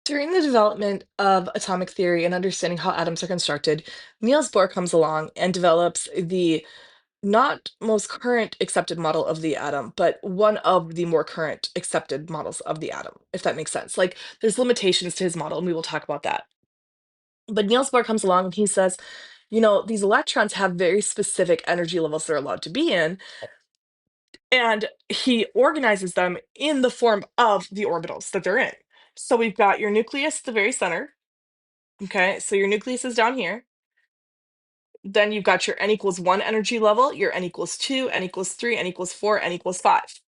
During the development of atomic theory and understanding how atoms are constructed, Niels Bohr comes along and develops the not most current accepted model of the atom, but one of the more current accepted models of the atom, if that makes sense. Like, there's limitations to his model, and we will talk about that. But Niels Bohr comes along and he says, these electrons have very specific energy levels they're allowed to be in, and he organizes them in the form of the orbitals that they're in. So we've got your nucleus at the very center. Okay, so your nucleus is down here. Then you've got your n equals 1 energy level, your n equals 2, n equals 3, n equals 4, n equals 5.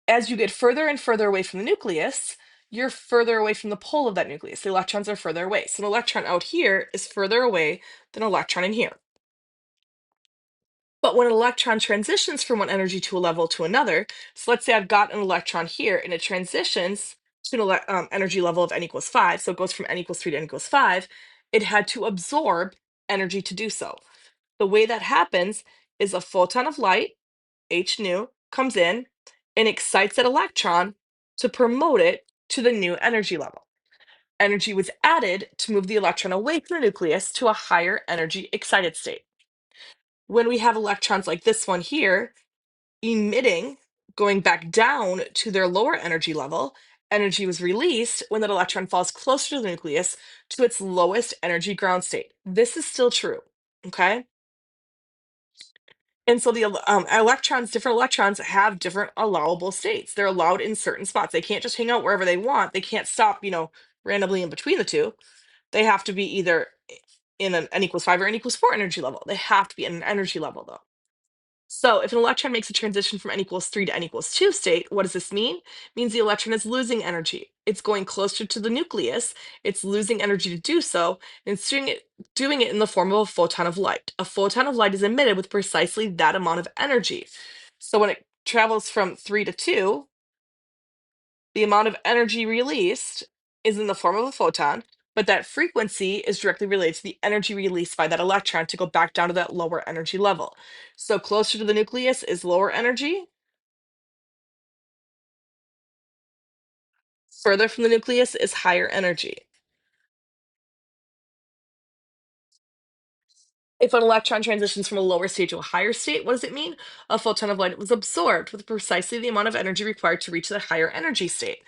As you get further and further away from the nucleus, you're further away from the pole of that nucleus. The electrons are further away. So an electron out here is further away than an electron in here. But when an electron transitions from one energy to a level to another, so let's say I've got an electron here and it transitions to an energy level of n equals 5, so it goes from n equals 3 to n equals 5, it had to absorb energy to do so. The way that happens is a photon of light, h nu, comes in and excites that electron to promote it to the new energy level. Energy was added to move the electron away from the nucleus to a higher energy excited state. When we have electrons like this one here emitting, going back down to their lower energy level, energy was released when that electron falls closer to the nucleus to its lowest energy ground state. This is still true, okay? And so the electrons, different electrons have different allowable states. They're allowed in certain spots. They can't just hang out wherever they want. They can't stop, randomly in between the two. They have to be either in an n equals 5 or n equals 4 energy level. They have to be in an energy level though. So if an electron makes a transition from n equals 3 to n equals 2 state, what does this mean? It means the electron is losing energy. It's going closer to the nucleus. It's losing energy to do so, and it's doing it in the form of a photon of light. A photon of light is emitted with precisely that amount of energy. So when it travels from 3 to 2, the amount of energy released is in the form of a photon, but that frequency is directly related to the energy released by that electron to go back down to that lower energy level. So closer to the nucleus is lower energy, further from the nucleus is higher energy. If an electron transitions from a lower state to a higher state, what does it mean? A photon of light was absorbed with precisely the amount of energy required to reach the higher energy state.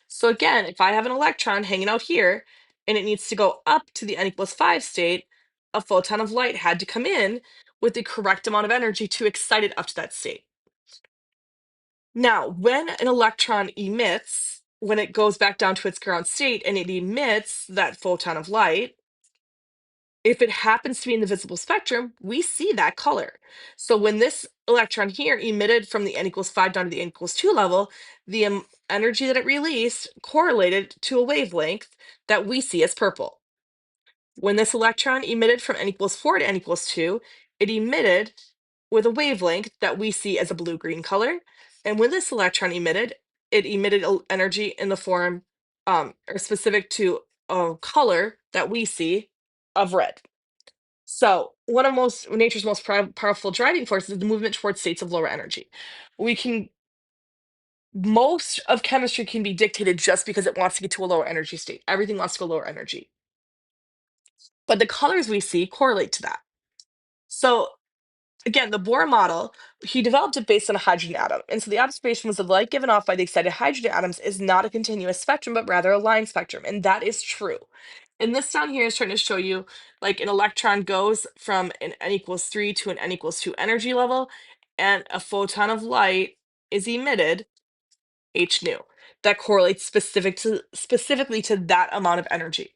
So again, if I have an electron hanging out here and it needs to go up to the n equals 5 state, a photon of light had to come in with the correct amount of energy to excite it up to that state. Now, when an electron emits, when it goes back down to its ground state and it emits that photon of light, if it happens to be in the visible spectrum, we see that color. So when this electron here emitted from the n equals 5 down to the n equals 2 level, the energy that it released correlated to a wavelength that we see as purple. When this electron emitted from n equals 4 to n equals 2, it emitted with a wavelength that we see as a blue-green color. And when this electron emitted, it emitted energy in the form or specific to a color that we see of red. So, one of nature's most powerful driving forces is the movement towards states of lower energy. We can Most of chemistry can be dictated just because it wants to get to a lower energy state. Everything wants to go lower energy. But the colors we see correlate to that. So, again, the Bohr model, he developed it based on a hydrogen atom. And so the observation was the light given off by the excited hydrogen atoms is not a continuous spectrum, but rather a line spectrum. And that is true. And this down here is trying to show you like an electron goes from an n equals 3 to an n equals 2 energy level, and a photon of light is emitted, h nu. That correlates specifically to that amount of energy.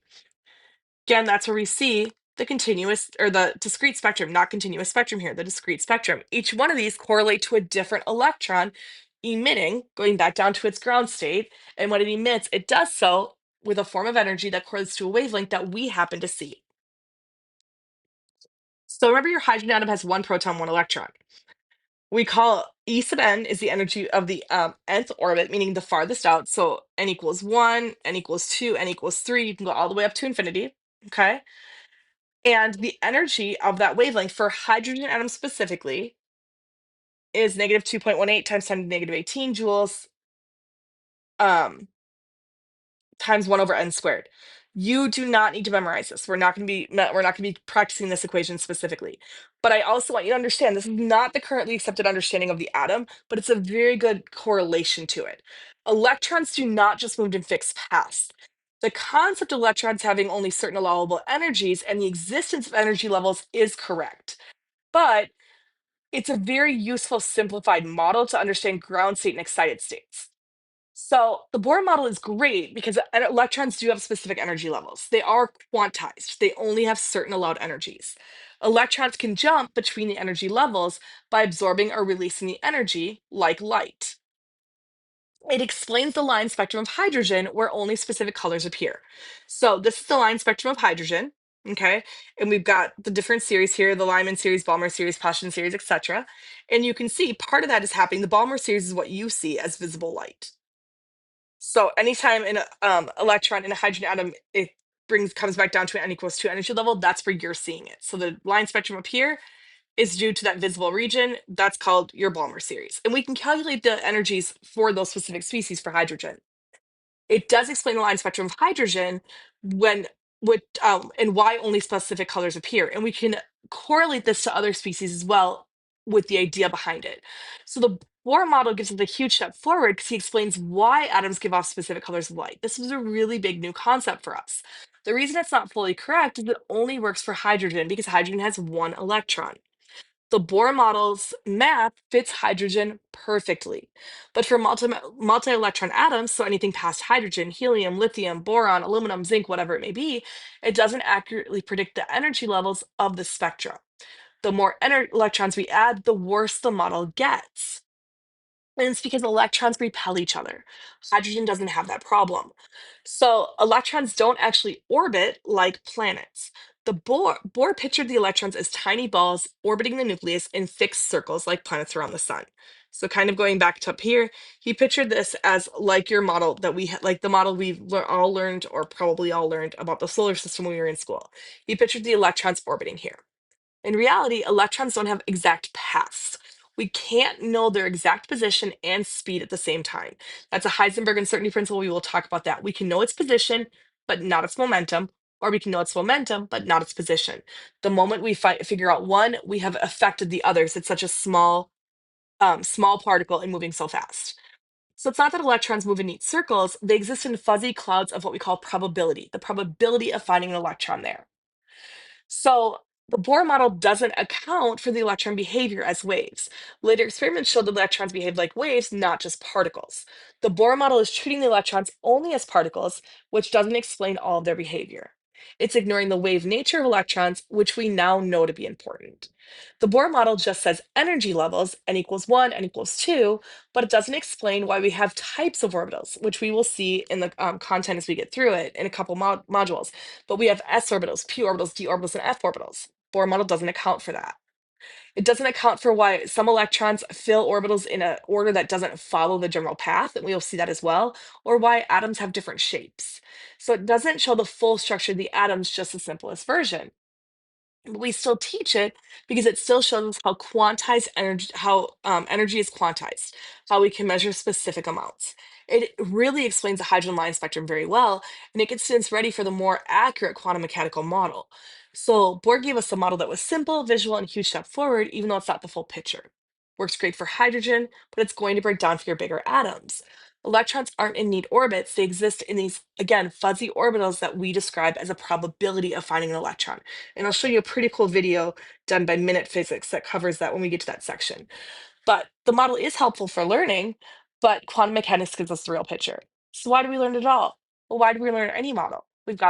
Again, that's where we see the continuous or the discrete spectrum, not continuous spectrum here, the discrete spectrum. Each one of these correlate to a different electron emitting, going back down to its ground state. And when it emits, it does so with a form of energy that correlates to a wavelength that we happen to see. So remember, your hydrogen atom has one proton, one electron. We call E sub n is the energy of the nth orbit, meaning the farthest out. So n equals 1, n equals 2, n equals 3. You can go all the way up to infinity. Okay. And the energy of that wavelength for hydrogen atoms specifically is negative 2.18 times 10 to the negative 18 joules um, times 1 over n squared. You do not need to memorize this. We're not going to be practicing this equation specifically. But I also want you to understand this is not the currently accepted understanding of the atom, but it's a very good correlation to it. Electrons do not just move in fixed paths. The concept of electrons having only certain allowable energies and the existence of energy levels is correct. But it's a very useful simplified model to understand ground state and excited states. So the Bohr model is great because electrons do have specific energy levels. They are quantized. They only have certain allowed energies. Electrons can jump between the energy levels by absorbing or releasing the energy, like light. It explains the line spectrum of hydrogen where only specific colors appear. So this is the line spectrum of hydrogen, okay? And we've got the different series here, the Lyman series, Balmer series, Paschen series, etc. And you can see part of that is happening. The Balmer series is what you see as visible light. So anytime an electron in a hydrogen atom, it comes back down to an n equals 2 energy level, that's where you're seeing it. So the line spectrum up here is due to that visible region. That's called your Balmer series. And we can calculate the energies for those specific species for hydrogen. It does explain the line spectrum of hydrogen when and why only specific colors appear. And we can correlate this to other species as well with the idea behind it. So the Bohr model gives us a huge step forward because he explains why atoms give off specific colors of light. This was a really big new concept for us. The reason it's not fully correct is it only works for hydrogen because hydrogen has 1 electron. The Bohr model's math fits hydrogen perfectly. But for multi-electron atoms, so anything past hydrogen, helium, lithium, boron, aluminum, zinc, whatever it may be, it doesn't accurately predict the energy levels of the spectra. The more electrons we add, the worse the model gets. And it's because electrons repel each other. Hydrogen doesn't have that problem. So electrons don't actually orbit like planets. The Bohr pictured the electrons as tiny balls orbiting the nucleus in fixed circles like planets around the sun. So kind of going back to up here, he pictured this as like your model that like the model we've all learned or probably all learned about the solar system when we were in school. He pictured the electrons orbiting here. In reality, electrons don't have exact paths. We can't know their exact position and speed at the same time. That's a Heisenberg uncertainty principle. We will talk about that. We can know its position, but not its momentum, or we can know its momentum, but not its position. The moment we figure out one, we have affected the others. It's such a small particle and moving so fast. So it's not that electrons move in neat circles. They exist in fuzzy clouds of what we call probability, the probability of finding an electron there. So the Bohr model doesn't account for the electron behavior as waves. Later experiments showed that electrons behave like waves, not just particles. The Bohr model is treating the electrons only as particles, which doesn't explain all of their behavior. It's ignoring the wave nature of electrons, which we now know to be important. The Bohr model just says energy levels, n equals 1, n equals 2, but it doesn't explain why we have types of orbitals, which we will see in the content as we get through it in a couple modules. But we have s orbitals, p orbitals, d orbitals, and f orbitals. Bohr model doesn't account for that. It doesn't account for why some electrons fill orbitals in an order that doesn't follow the general path, and we'll see that as well, or why atoms have different shapes. So it doesn't show the full structure of the atoms, just the simplest version. But we still teach it because it still shows us how quantized energy, how energy is quantized, how we can measure specific amounts. It really explains the hydrogen line spectrum very well, and it gets students ready for the more accurate quantum mechanical model. So Bohr gave us a model that was simple, visual, and a huge step forward, even though it's not the full picture. Works great for hydrogen, but it's going to break down for your bigger atoms. Electrons aren't in neat orbits. They exist in these, again, fuzzy orbitals that we describe as a probability of finding an electron. And I'll show you a pretty cool video done by Minute Physics that covers that when we get to that section. But the model is helpful for learning, but quantum mechanics gives us the real picture. So why do we learn it all? Well, why do we learn any model? We've got to